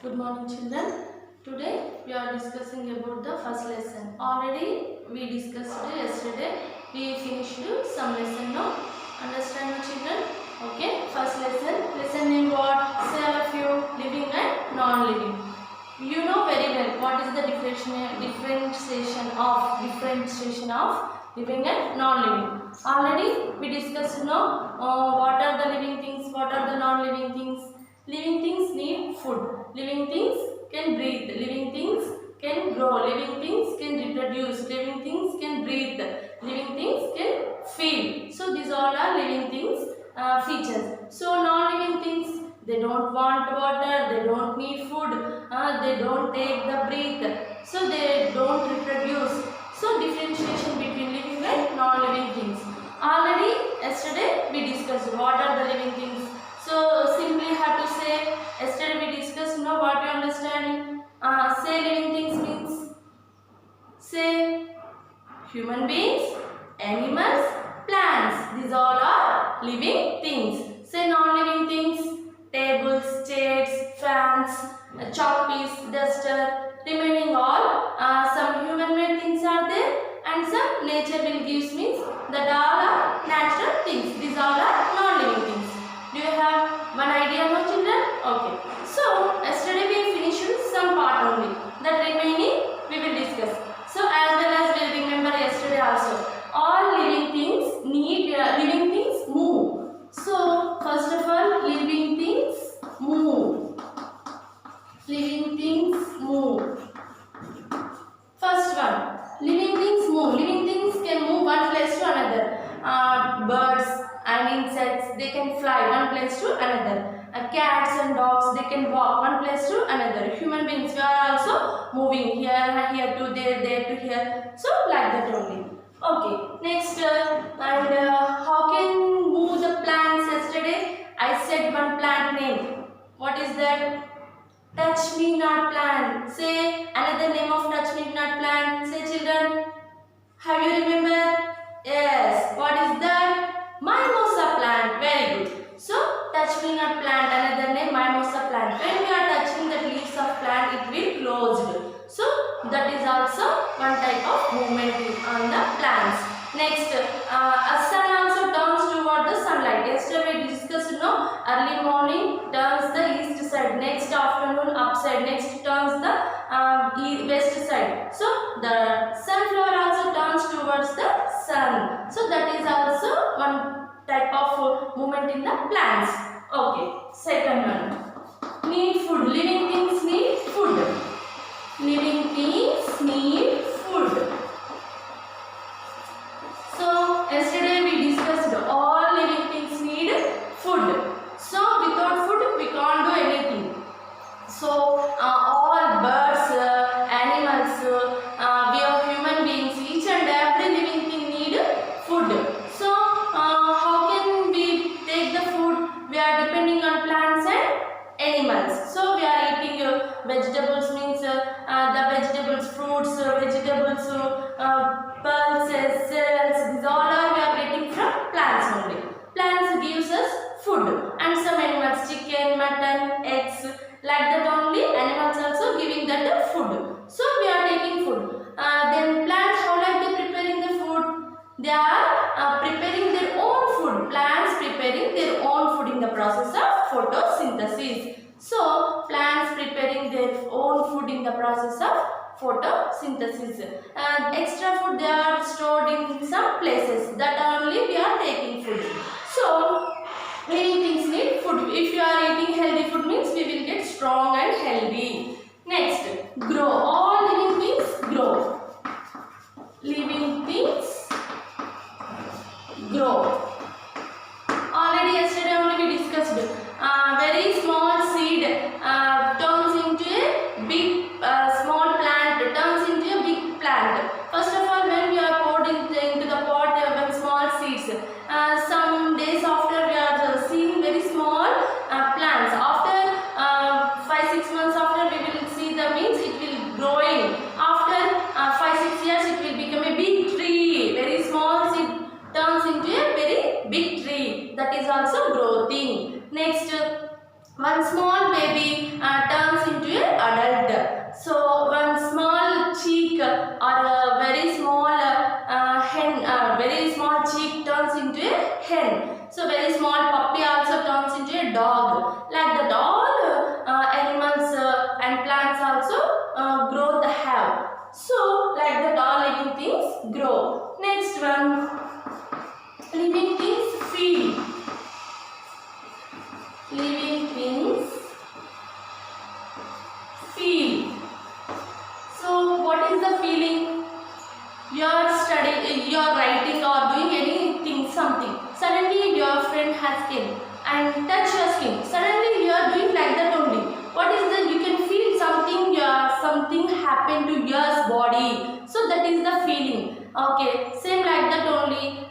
Good morning children. Today we are discussing about the first lesson. Already we discussed yesterday. We finished some lesson now. Understand my children? Okay. First lesson. Lesson name what? Say all of you. Living and non-living. You know very well what is the differentiation of living and non-living. Already we discussed now what are the living things, what are the non-living things. Living things need food. Living things can breathe. Living things can grow. Living things can reproduce. Living things can breathe. Living things can feel. So these all are living things features. So non-living things, they don't want water, they don't need food, they don't take the breath, so they don't reproduce. So differentiation between living and non-living things. Already yesterday we discussed what are the living things. So simply have to say, yesterday we discussed what you understand. Say living things means, say human beings, animals, plants. These all are living things. Say non-living things, tables, chairs, fans, chalk piece, duster, remaining all some human-made things are there, and some nature will give means that all are natural things. These all are non-living things. Do you have one idea now, children? Okay. So yesterday we finished some part only. That remaining we will discuss. So as well as we will remember yesterday also. All living things need living things move. So first of all, living things move. Living things move. First one, living things move. Living things can move one place to another. Birds and insects, they can fly one place to another. Cats and dogs, they can walk one place to another. Human beings, we are also moving here to there to here. So like that only. Okay, next how can move the plants? Yesterday I said one plant name. What is that? Touch me not plant. Say another name of touch me not plant. Say children. Have you remember? Yes. What is that? Mimosa plant. Very good. So touch me not plant. Another name mimosa plant. When we are touching the leaves of plant, it will closed. So that is also one type of movement on the plants. Next, a sun also turns toward the sunlight. Yesterday we discussed early morning turns the east side, next afternoon upside, next turns the west side. So the sunflower also turns towards the sun. So that is also one type of movement in the plants. Okay, second one. Need food. Living things need food. Living things need food. So yesterday we discussed all living things need food. So without food we can't do anything. So all birds, animals, we are human beings, each and every living thing need food. So how can we take the food? We are depending on plants and animals. So we are eating vegetables means the vegetables, fruits, vegetables, pulses, cells, these all are we are getting from plants only. Plants gives us food, and some animals, chicken, mutton, eggs, like that only animals also giving that food. So we are taking food. Then plants, how like they preparing the food? They are preparing their own food. Plants preparing their own food in the process of photosynthesis. So plants preparing their own food in the process of photosynthesis. Extra food they are stored in some places. That only we are taking food. So living things need food. If you are eating healthy food means we will get strong and healthy. Next, grow. All living things grow. Living things grow. Already yesterday only we discussed. Very small seed turns into a big small plant, turns into a big plant. First of all, when we are poured into the pot when small seeds, some days after we are seeing very small plants. After 5-6 months after we will see the means it will growing. After 5-6 years it will become a big tree. Very small seed turns into a very big tree. That is also growing. Next, one small baby turns into a happen to your body. So that is the feeling. Okay, same like that only.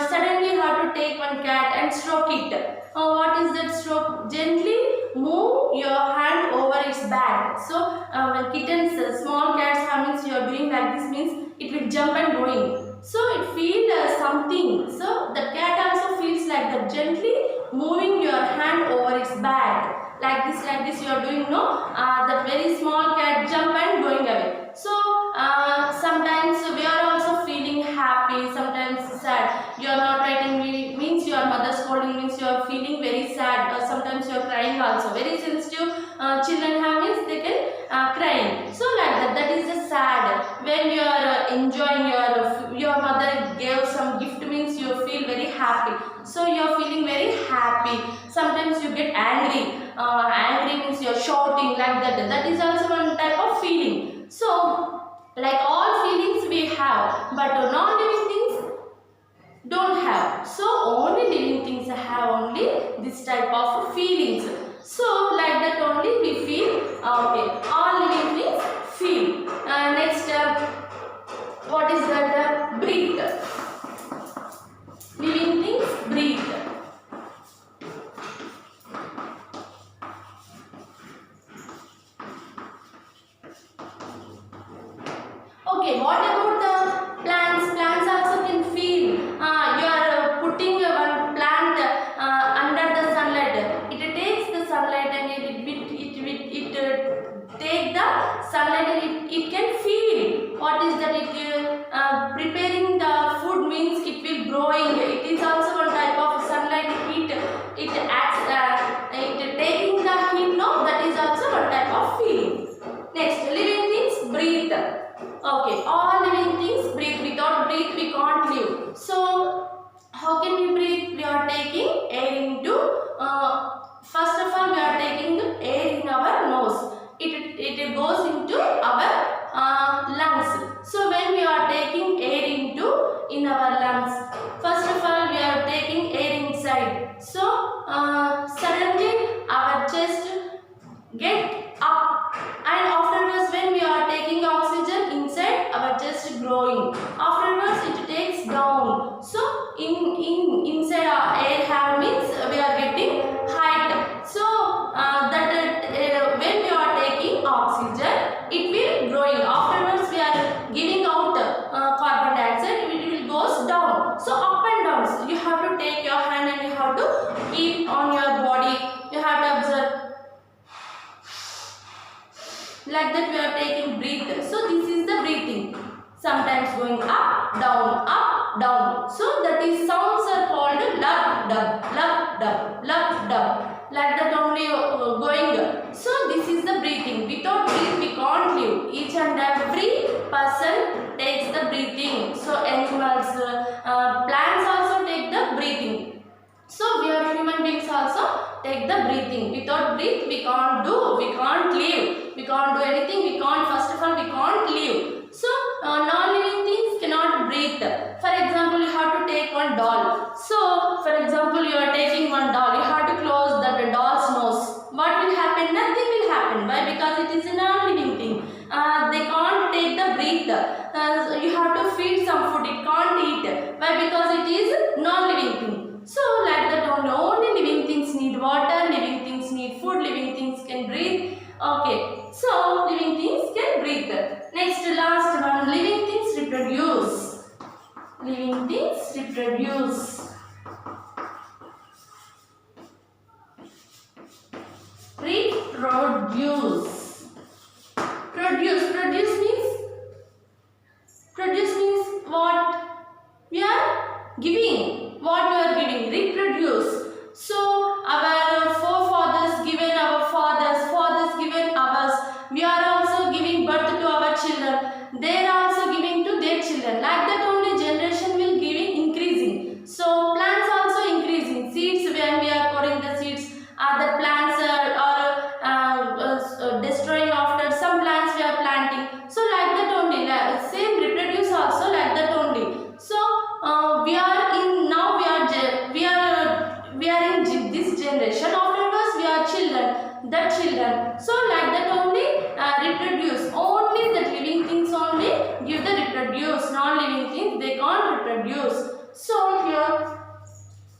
Suddenly you have to take one cat and stroke it. What is that stroke? Gently move your hand over its back. So when kittens, small cats means you are doing like this means it will jump and going. So it feels something. So the cat also feels like that. Gently moving your hand over its back. Like this you are doing, no? That very small cat jump and going away. So sometimes we are also feeling happy, sometimes sad. You are not writing means your mother scolding means you are feeling very sad, or sometimes you are crying also. Very sensitive children have means they can crying. So like that, that is the sad. When you are enjoying your mother gave some gift means you feel very happy. So you are feeling very happy. Sometimes you get angry. Angry means you are shouting like that. That is also one type of feeling. So like all feelings we have, but non-living things don't have. So only living things have only this type of feelings. So like that only we feel. Okay, all living things feel. Next, what is that? Breathe. Living things breathe. Okay, what about the plants? Plants also can feel. You are putting one plant under the sunlight. It takes the sunlight and it take the sunlight and it can feel. What is that? It preparing the food means it will growing. It is also one type of sunlight heat. It acts. It taking the heat. No, that is also one type of feeling. Next, living things breathe. Okay, all living things breathe. Without breathe, we can't live. So, how can we breathe? We are taking air into. First of all, we are taking air in our nose. It goes into our lungs. So, when we are taking air in our lungs, first of all, we are taking air inside. So, suddenly our chest get up, and afterwards when we are taking oxygen inside, our chest growing. Afterwards it takes down. So inside our air have means we are getting height. So when we are taking oxygen, it will growing. Afterwards we are giving out carbon dioxide, it will goes down. So up and down. So you have to take your hand and you have to keep on your body. You have to observe. Like that we are taking breath. So this is the breathing. Sometimes going up, down. So that is sounds are called lub dub. Like that only going. So this is the breathing. Without breath we can't live. Each and every person takes the breathing. So animals, plants also take the breathing. So we are human beings also take the breathing. Without breath we can't do, we can't live, we can't do anything, we can't, first of all we can't live. So non-living things cannot breathe. For example, you have to take one doll. So for example, you are taking one doll, you have to close the doll's nose. What will happen? Nothing will happen. Why? Because it is a non-living thing. They can't take the breath. You have to feed some food, it can't eat. Why? Because it is non-living thing. So like that only living things need water, living things need food, living things can breathe. Okay, so living things can breathe. Next, last one, living things reproduce. Living things reproduce. Reproduce. Produce means what? We are giving. What we are giving? Reproduce. So our forefathers given our fathers given ours. We are also giving birth to our children. They are also giving to their children. Like that only generation will giving increasing. So plants also increasing. Seeds, when we are pouring the seeds, the plants are destroying after some plants we are planting. So like that only. Same reproduce also like that only. So we are in now we are in this generation. Afterwards we are children. So like that only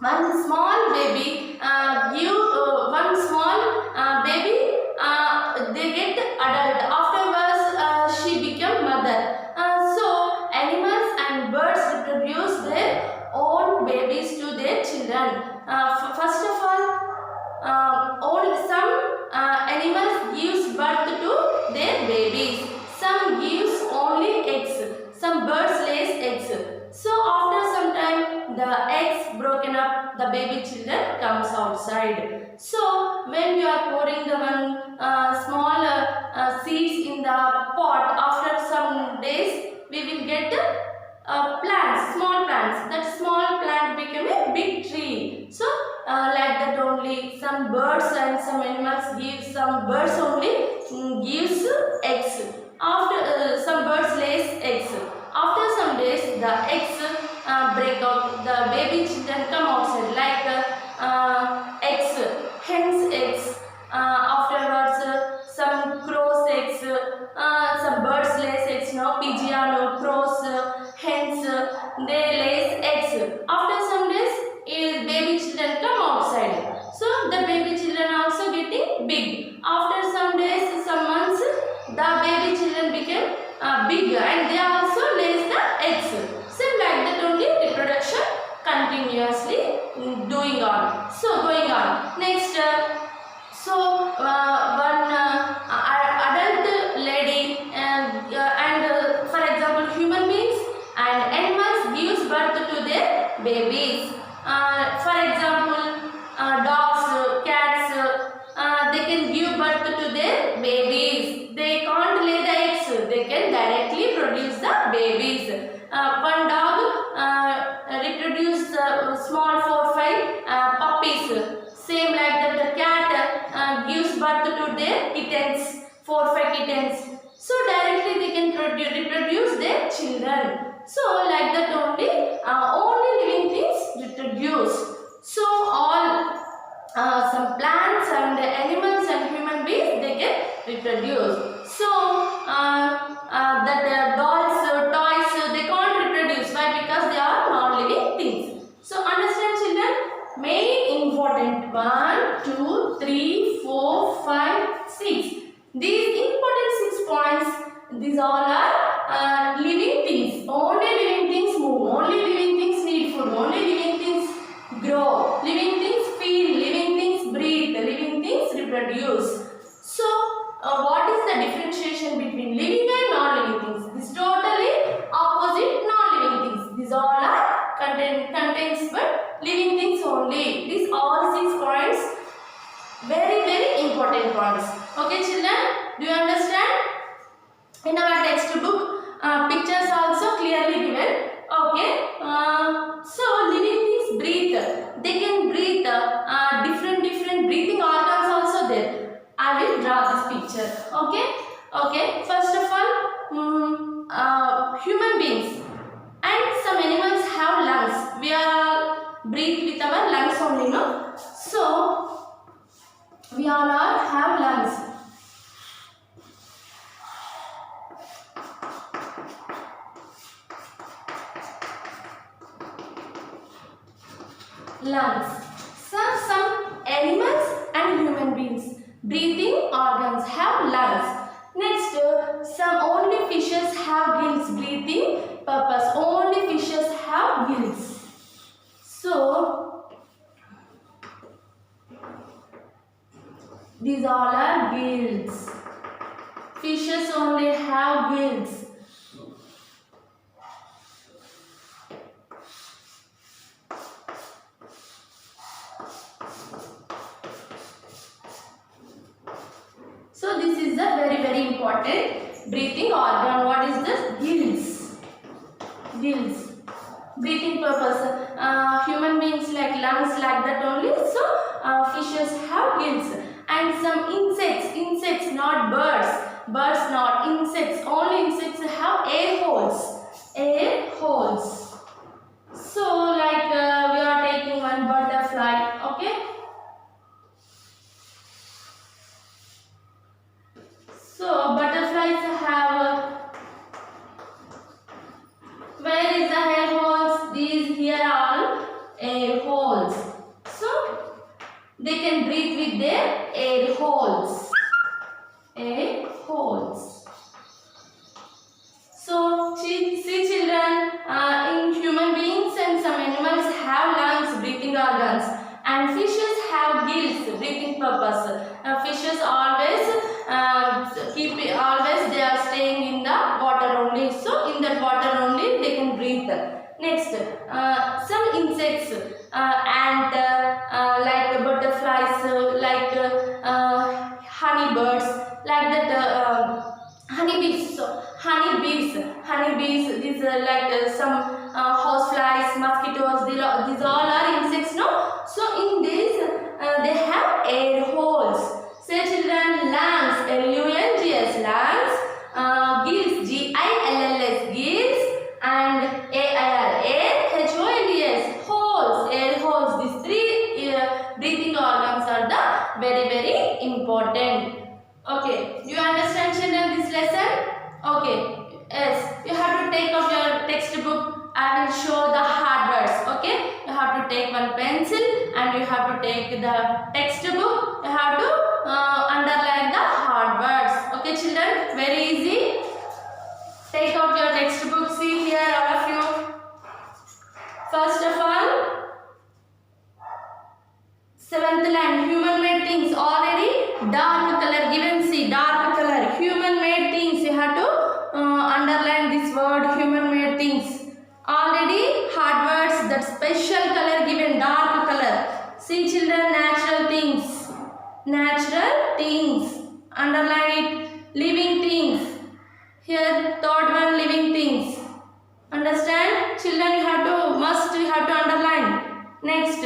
one small baby one small baby they get adult. Afterwards she become mother. So animals and birds reproduce their own babies to their children. First of all some animals gives birth to their babies. Some gives only eggs. Some birds lays eggs. So after some time the eggs broken up, the baby children comes outside. So when we are pouring the one small seeds in the pot, after some days we will get plants, small plants. That small plant become a big tree. So like that only some birds and some animals give, some birds only gives eggs. After some birds lays eggs. After some days the eggs break out, the baby children come outside like eggs, hens eggs. Afterwards some crows eggs, some birds lays eggs, now pigeon, crows, hens, they lays eggs. After some days baby children come outside. So the baby children also getting big. After some days, some months, the baby children became big and they also lays the eggs. Same like that only reproduction continuously doing on. So going on. Next, one adult lady and for example human beings and animals gives birth to their babies. For example dogs, cats, they can give birth to their babies. They can't lay the eggs. They can directly produce the babies. One dog reproduce small 4-5 puppies. Same like that the cat gives birth to their kittens, 4-5 kittens. So directly they can reproduce their children. So like that only living things reproduce. So all some plants and animals and human beings they can reproduce. So that dolls, toys, they can't reproduce. Why? Because they are non-living things. So understand children, main important 1, 2, 3, 4, 5, 6. These important 6 points, these all are living things. Only living things move. Only living things need food. Only living things grow. Living things feel. Living things breathe. Living things reproduce. So what is the differentiation between living and non-living things? This totally opposite non-living things. These all are contains but living things only. These all 6 points very important points. Okay children, do you understand? In our textbook pictures also clearly given. Okay, so living things breathe. They can breathe. Different breathing organs also there. I will draw this picture. Okay. First of all, human beings and some animals have lungs. We are all breathe with our lungs only, no? So we all have lungs. Lungs. So some animals and human beings breathing organs have lungs. Next, some only fishes have gills. Breathing purpose. Only fishes have gills. So these all are gills. Fishes only have gills. So this is a very important breathing organ. What is this? Gills. Gills. Breathing purpose. Human beings like lungs like that only. So fishes have gills. And some insects, not birds. Birds not insects. Only insects have air holes. Air holes. So like we are taking one butterfly. Okay. So butterflies have, where is the air holes? These here are air holes. holes. So, see children, in human beings and some animals have lungs, breathing organs, and fishes have gills, breathing purpose. Fishes always always they are staying in the water only. So, in that water only they can breathe. Next, some insects, ant, like butterflies, like honey birds, like that. Honeybees, these are like some houseflies, mosquitoes, these all are insects, no? So in this, they have air holes. Say children, lungs, L-U-N-G-S, lungs, gills, G-I-L-L-S, gills, and A-I-R, air, H-O-L-E-S, holes, air holes. These three breathing organs are the very important. Okay, do you understand children this lesson? Okay, yes, you have to take out your textbook. I will show the hard words. Okay, you have to take one pencil and you have to take the textbook. You have to underline the hard words. Okay children, very easy. Take out your textbook. See here all of you. First of all, 7th line, human made things, already dark color given. See, dark color, human made things. You have to underline this word, human made things. Already hard words, that special color given, dark color. See children, natural things. Natural things. Underline it. Living things. Here, third one, living things. Understand? Children, you have to underline. Next.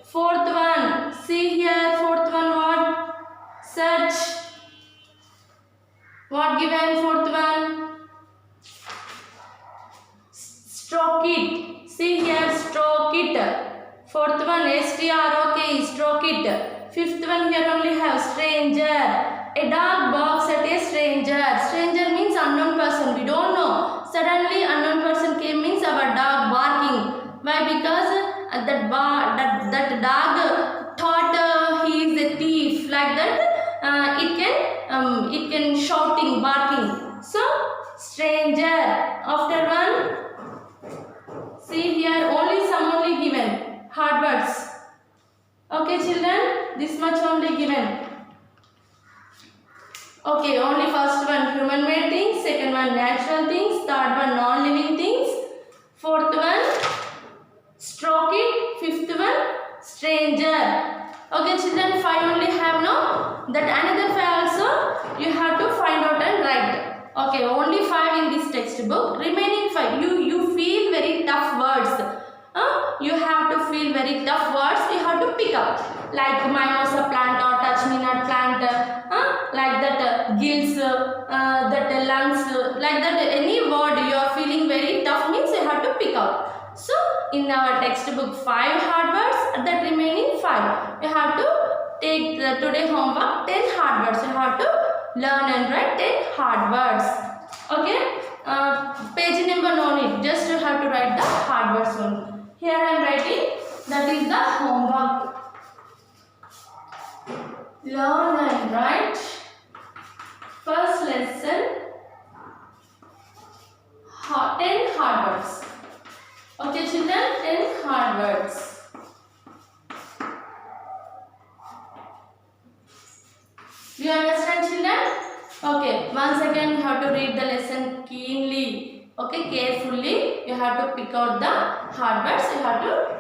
Fourth one, see here, fourth one what? Search. What given? Fourth one? Stroke it. See here, stroke it. Fourth one, S-T-R-O-K, stroke it. Fifth one, here only have stranger. A dog barks at a stranger. Stranger means unknown person. We don't know. Suddenly unknown person came means our dog barking. Why? Because that dog thought he is a thief, like that. It can shouting, barking. So stranger. After one, see here only given hard words. Okay children, this much only given. Okay, only first one human made things, second one natural things, third one non-living things, fourth one stroke it, fifth one stranger. Okay children, 5 only have, no? That another 5 also you have to find out and write. Okay, only 5 in this textbook. Remaining 5, you feel very tough words. You have to feel very tough words. You have to pick up, like mimosa plant or touch me not plant, like that gills, that lungs, like that. Any word you are feeling very tough means you have to pick up. So in our textbook 5 hard words, that remaining 5 you have to take the today homework 10 hard words. You have to learn and write 10 hard words. Okay, page number no need, just you have to write the hard words only. Here I am writing, that is the homework. Learn and write. First lesson, 10 hard words. Okay children, 10 hard words. Do you understand children? Okay, once again you have to read the lesson keenly. Okay, carefully. You have to pick out the hard words. You have to